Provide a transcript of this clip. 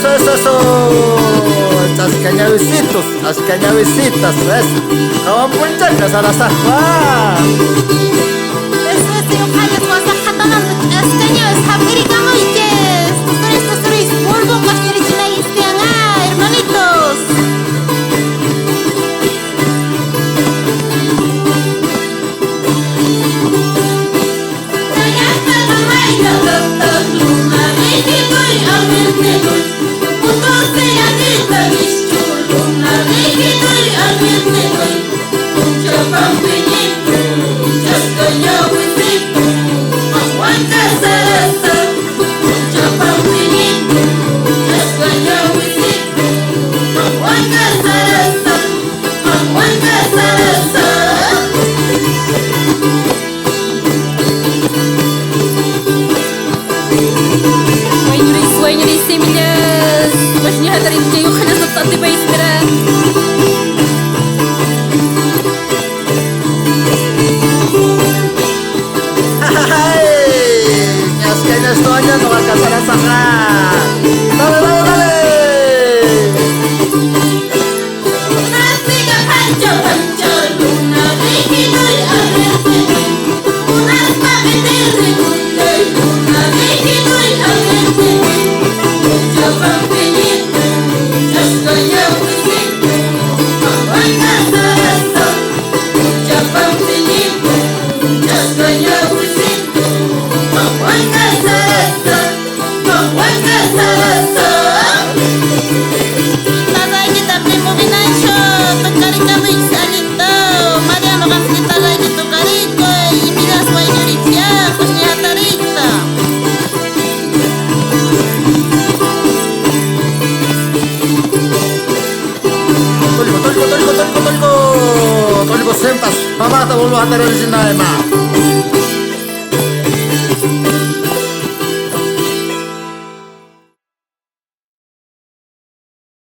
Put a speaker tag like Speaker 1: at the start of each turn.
Speaker 1: eso. Chascañavisitos, chascañavisitas, ¿ves? Kawan punchacas a la sajua.
Speaker 2: Este uqayas wasaqataman ascañas hamirikamuyches. Tusuris polvo qashpirichinayistian hermanitos. Sueños semillas, pues ni hadarin que yo jamás no tanto voy a esperar.
Speaker 1: Ñascañas toñas no va a casar a sajar. Dale. Tolgo sentas, mamá te vuelvo a tener original, ma.